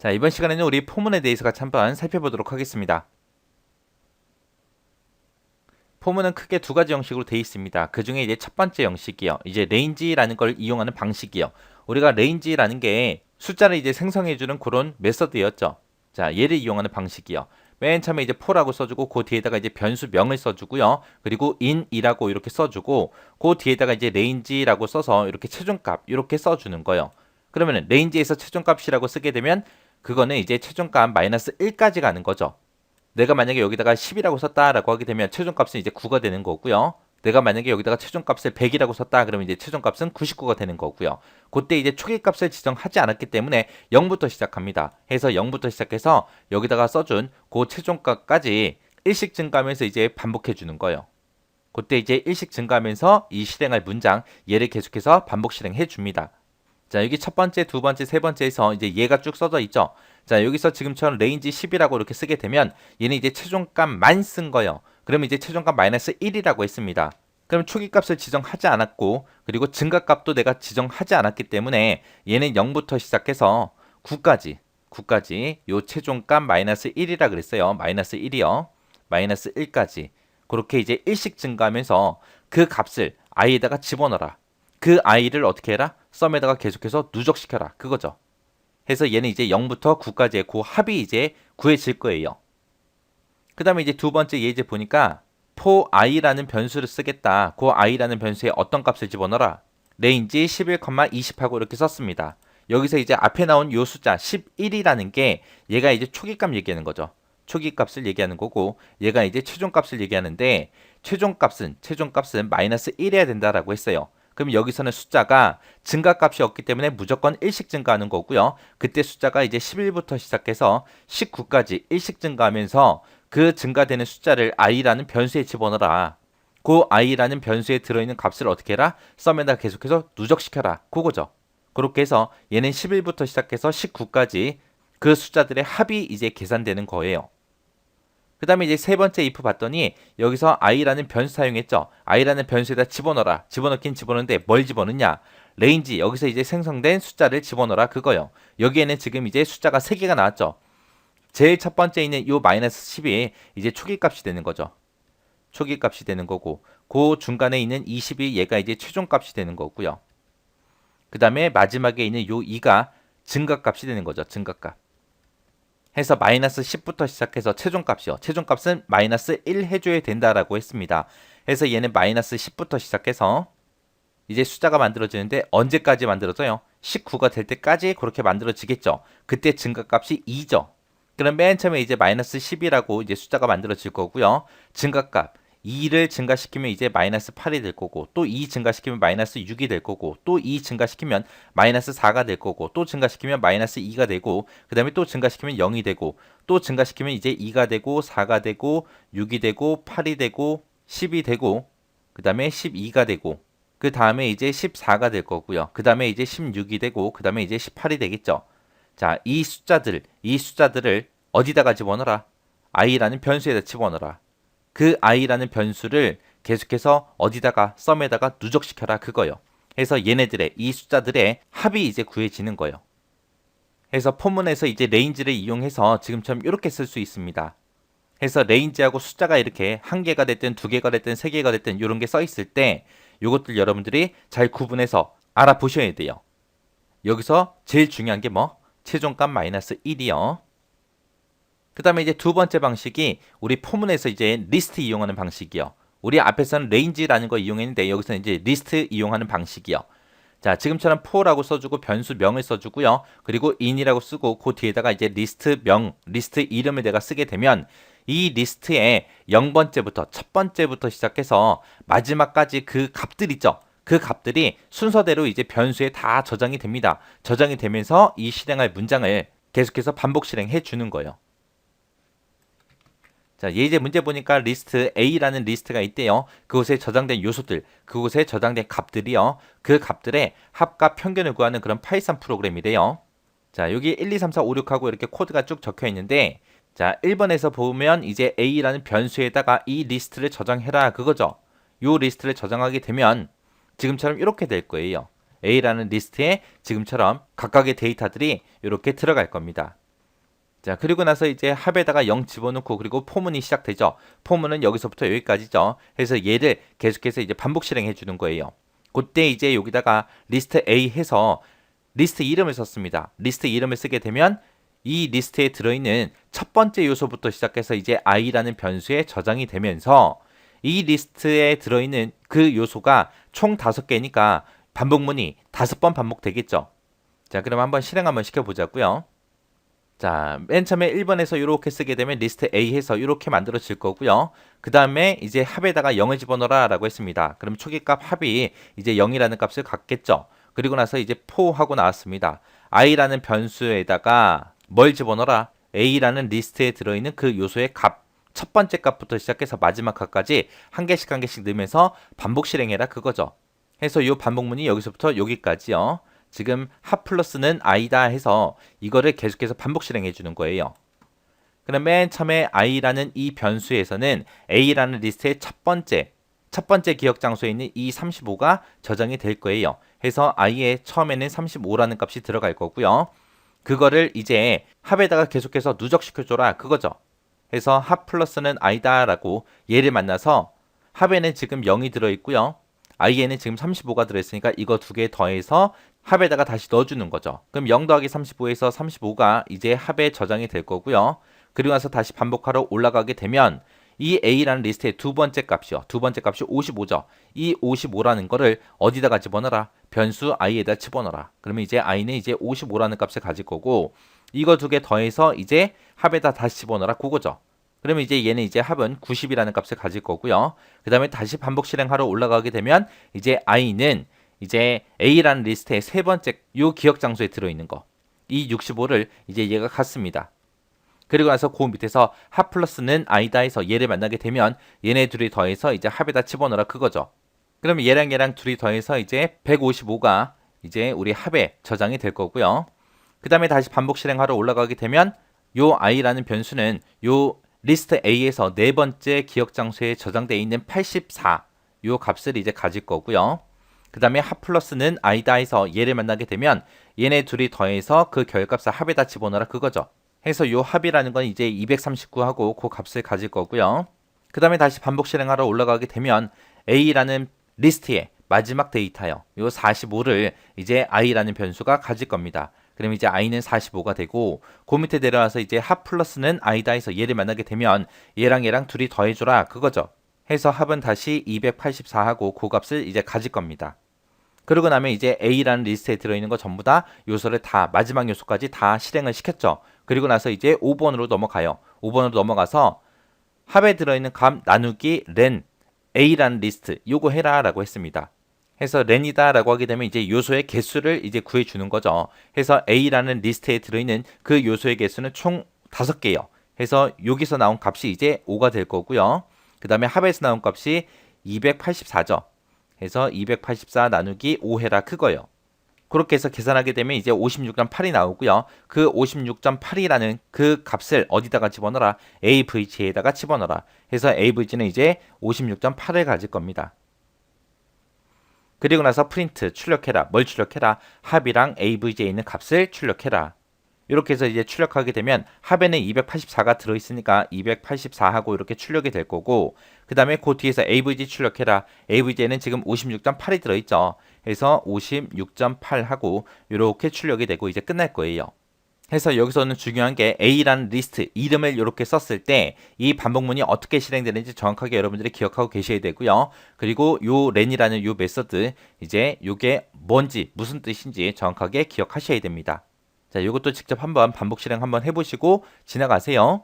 자, 이번 시간에는 우리 포문에 대해서 같이 한번 살펴보도록 하겠습니다. 포문은 크게 두 가지 형식으로 되어 있습니다. 그 중에 이제 첫 번째 형식이요. 이제 레인지라는 걸 이용하는 방식이요. 우리가 레인지라는 게 숫자를 이제 생성해주는 그런 메서드였죠. 자, 얘를 이용하는 방식이요. 맨 처음에 이제 포라고 써주고 그 뒤에다가 이제 변수명을 써주고요. 그리고 in이라고 이렇게 써주고 그 뒤에다가 이제 range라고 써서 이렇게 최종값 이렇게 써주는 거예요. 그러면은 range에서 최종값이라고 쓰게 되면 그거는 이제 최종값 마이너스 1까지 가는 거죠. 내가 만약에 여기다가 10이라고 썼다라고 하게 되면 최종값은 이제 9가 되는 거고요. 내가 만약에 여기다가 최종값을 100이라고 썼다 그러면 이제 최종값은 99가 되는 거고요. 그때 이제 초기값을 지정하지 않았기 때문에 0부터 시작합니다. 해서 0부터 시작해서 여기다가 써준 그 최종값까지 일씩 증가하면서 이제 반복해 주는 거예요. 그때 이제 일씩 증가하면서 이 실행할 문장 얘를 계속해서 반복 실행해 줍니다. 자, 여기 첫 번째, 두 번째, 세 번째에서 이제 얘가 쭉 써져 있죠. 자, 여기서 지금처럼 range 10이라고 이렇게 쓰게 되면 얘는 이제 최종값만 쓴 거예요. 그러면 이제 최종값 마이너스 1이라고 했습니다. 그럼 초기값을 지정하지 않았고 그리고 증가값도 내가 지정하지 않았기 때문에 얘는 0부터 시작해서 9까지 요 최종값 마이너스 1이라 그랬어요. 마이너스 1이요. 마이너스 1까지 그렇게 이제 일씩 증가하면서 그 값을 i에다가 집어넣어라. 그 i를 어떻게 해라? 썸에다가 계속해서 누적시켜라. 그거죠. 해서 얘는 이제 0부터 9까지의 그 합이 이제 구해질 거예요. 그 다음에 이제 두 번째 예제 보니까 for i라는 변수를 쓰겠다. 그 i라는 변수에 어떤 값을 집어넣어라? range 11,20하고 이렇게 썼습니다. 여기서 이제 앞에 나온 요 숫자 11이라는 게 얘가 이제 초기값 얘기하는 거죠. 초기값을 얘기하는 거고 얘가 이제 최종값을 얘기하는데 최종값은 마이너스 1이어야 된다라고 했어요. 그럼 여기서는 숫자가 증가값이 없기 때문에 무조건 1씩 증가하는 거고요. 그때 숫자가 이제 11부터 시작해서 19까지 1씩 증가하면서 그 증가되는 숫자를 i라는 변수에 집어넣어라. 그 i라는 변수에 들어있는 값을 어떻게 해라? 썸에다 계속해서 누적시켜라. 그거죠. 그렇게 해서 얘는 11부터 시작해서 19까지 그 숫자들의 합이 이제 계산되는 거예요. 그 다음에 이제 세 번째 if 봤더니 여기서 i라는 변수 사용했죠. i라는 변수에다 집어넣어라. 집어넣긴 집어넣는데 뭘 집어넣냐? range 여기서 이제 생성된 숫자를 집어넣어라 그거요. 여기에는 지금 이제 숫자가 3개가 나왔죠. 제일 첫 번째 있는 요 마이너스 10이 이제 초기값이 되는 거죠. 초기값이 되는 거고 그 중간에 있는 20이 얘가 이제 최종값이 되는 거고요. 그 다음에 마지막에 있는 요 2가 증가값이 되는 거죠. 증가값. 해서 마이너스 10부터 시작해서 최종값이요. 최종값은 마이너스 1 해줘야 된다라고 했습니다. 해서 얘는 마이너스 10부터 시작해서 이제 숫자가 만들어지는데 언제까지 만들어져요? 19가 될 때까지 그렇게 만들어지겠죠. 그때 증가값이 2죠. 그럼 맨 처음에 이제 마이너스 10이라고 이제 숫자가 만들어질 거고요. 증가값 2를 증가시키면 이제 마이너스 8이 될 거고 또 2 증가시키면 마이너스 6이 될 거고 또 2 증가시키면 마이너스 4가 될 거고 또 증가시키면 마이너스 2가 되고 그 다음에 또 증가시키면 0이 되고 또 증가시키면 이제 2가 되고 4가 되고 6이 되고 8이 되고 10이 되고 그 다음에 12가 되고 그 다음에 이제 14가 될 거고요. 그 다음에 이제 16이 되고 그 다음에 이제 18이 되겠죠. 자, 이 숫자들을 어디다가 집어넣어라? i라는 변수에다 집어넣어라. 그 i라는 변수를 계속해서 어디다가 썸에다가 누적시켜라 그거요. 해서 얘네들의 이 숫자들의 합이 이제 구해지는 거예요. 해서 포문에서 이제 range를 이용해서 지금처럼 이렇게 쓸 수 있습니다. 해서 range하고 숫자가 이렇게 한 개가 됐든 두 개가 됐든 세 개가 됐든 이런 게 써 있을 때 이것들 여러분들이 잘 구분해서 알아보셔야 돼요. 여기서 제일 중요한 게 뭐? 최종값 마이너스 1이요. 그 다음에 이제 두 번째 방식이 우리 포문에서 이제 리스트 이용하는 방식이요. 우리 앞에서는 range라는 거 이용했는데 여기서는 이제 리스트 이용하는 방식이요. 자, 지금처럼 for라고 써주고 변수명을 써주고요. 그리고 in이라고 쓰고 그 뒤에다가 이제 리스트 이름을 내가 쓰게 되면 이 리스트에 0번째부터 첫 번째부터 시작해서 마지막까지 그 값들 있죠. 그 값들이 순서대로 이제 변수에 다 저장이 됩니다. 저장이 되면서 이 실행할 문장을 계속해서 반복 실행해 주는 거예요. 자, 예제 문제 보니까 리스트 A라는 리스트가 있대요. 그곳에 저장된 요소들, 그곳에 저장된 값들이요. 그 값들의 합과 평균을 구하는 그런 파이썬 프로그램이래요. 자, 여기 1, 2, 3, 4, 5, 6하고 이렇게 코드가 쭉 적혀 있는데 자, 1번에서 보면 이제 A라는 변수에다가 이 리스트를 저장해라 그거죠. 요 리스트를 저장하게 되면 지금처럼 이렇게 될 거예요. A라는 리스트에 지금처럼 각각의 데이터들이 이렇게 들어갈 겁니다. 자, 그리고 나서 이제 합에다가 0 집어넣고 그리고 포문이 시작되죠. 포문은 여기서부터 여기까지죠. 그래서 얘를 계속해서 이제 반복 실행해 주는 거예요. 그때 이제 여기다가 리스트 A 해서 리스트 이름을 썼습니다. 리스트 이름을 쓰게 되면 이 리스트에 들어있는 첫 번째 요소부터 시작해서 이제 i라는 변수에 저장이 되면서 이 리스트에 들어있는 그 요소가 총 5개니까 반복문이 5번 반복되겠죠. 자, 그럼 한번 실행 한번 시켜보자고요. 자, 맨 처음에 1번에서 이렇게 쓰게 되면 리스트 A 해서 이렇게 만들어질 거고요. 그 다음에 이제 합에다가 0을 집어넣어라 라고 했습니다. 그럼 초기값 합이 이제 0이라는 값을 갖겠죠. 그리고 나서 이제 포 하고 나왔습니다. i라는 변수에다가 뭘 집어넣어라? a라는 리스트에 들어있는 그 요소의 값, 첫 번째 값부터 시작해서 마지막 값까지 한 개씩 넣으면서 반복 실행해라 그거죠. 해서 이 반복문이 여기서부터 여기까지요. 지금 합 플러스는 i다 해서 이거를 계속해서 반복 실행해 주는 거예요. 그럼 맨 처음에 i라는 이 변수에서는 a라는 리스트의 첫 번째 기억 장소에 있는 이 35가 저장이 될 거예요. 해서 i의 처음에는 35라는 값이 들어갈 거고요. 그거를 이제 합에다가 계속해서 누적시켜줘라 그거죠. 해서 합 플러스는 i다 라고 얘를 만나서 합에는 지금 0이 들어있고요. i에는 지금 35가 들어있으니까 이거 두 개 더해서 합에다가 다시 넣어주는 거죠. 그럼 0 더하기 35에서 35가 이제 합에 저장이 될 거고요. 그리고 나서 다시 반복하러 올라가게 되면 이 a라는 리스트의 두 번째 값이 55죠. 이 55라는 거를 어디다가 집어넣어라? 변수 i에다 집어넣어라. 그러면 이제 i는 이제 55라는 값을 가질 거고 이거 두 개 더해서 이제 합에다 다시 집어넣어라 그거죠. 그러면 이제 얘는 이제 합은 90이라는 값을 가질 거고요. 그 다음에 다시 반복 실행하러 올라가게 되면 이제 i는 이제 a라는 리스트의 세 번째 요 기억 장소에 들어있는 거. 이 65를 이제 얘가 갖습니다. 그리고 나서 그 밑에서 합 플러스는 i다 해서 얘를 만나게 되면 얘네 둘이 더해서 이제 합에다 집어넣어라 그거죠. 그러면 얘랑 둘이 더해서 이제 155가 이제 우리 합에 저장이 될 거고요. 그 다음에 다시 반복 실행하러 올라가게 되면 요 i라는 변수는 요 리스트 A에서 네 번째 기억 장소에 저장되어 있는 84 요 값을 이제 가질 거고요. 그 다음에 합 플러스는 i다 해서 얘를 만나게 되면 얘네 둘이 더해서 그 결값을 합에다 집어넣어라 그거죠. 해서 요 합이라는 건 이제 239하고 그 값을 가질 거고요. 그 다음에 다시 반복 실행하러 올라가게 되면 A라는 리스트의 마지막 데이터요. 요 45를 이제 i라는 변수가 가질 겁니다. 그럼 이제 i는 45가 되고 그 밑에 내려와서 이제 합 플러스는 i다 해서 얘를 만나게 되면 얘랑 둘이 더해줘라 그거죠. 해서 합은 다시 284하고 그 값을 이제 가질 겁니다. 그러고 나면 이제 A라는 리스트에 들어있는 거 전부 다 요소를 다 마지막 요소까지 다 실행을 시켰죠. 그리고 나서 이제 5번으로 넘어가요. 5번으로 넘어가서 합에 들어있는 값 나누기 len A라는 리스트 요거 해라 라고 했습니다. 해서 len이다 라고 하게 되면 이제 요소의 개수를 이제 구해주는 거죠. 해서 A라는 리스트에 들어있는 그 요소의 개수는 총 5개요. 해서 여기서 나온 값이 이제 5가 될 거고요. 그 다음에 합에서 나온 값이 284죠. 해서 284 나누기 5 해라 그거요. 그렇게 해서 계산하게 되면 이제 56.8이 나오고요. 그 56.8이라는 그 값을 어디다가 집어넣어라? AVG에다가 집어넣어라. 해서 AVG는 이제 56.8을 가질 겁니다. 그리고 나서 프린트 출력해라. 뭘 출력해라? 합이랑 AVG에 있는 값을 출력해라. 이렇게 해서 이제 출력하게 되면 합에는 284가 들어있으니까 284하고 이렇게 출력이 될 거고 그 다음에 그 뒤에서 AVG 출력해라. AVG에는 지금 56.8이 들어있죠. 해서 56.8하고 이렇게 출력이 되고 이제 끝날 거예요. 해서 여기서는 중요한 게 A라는 리스트 이름을 이렇게 썼을 때 이 반복문이 어떻게 실행되는지 정확하게 여러분들이 기억하고 계셔야 되고요. 그리고 요 len이라는 요 메서드 이제 요게 뭔지 무슨 뜻인지 정확하게 기억하셔야 됩니다. 자, 이것도 직접 한번 반복 실행 한번 해보시고 지나가세요.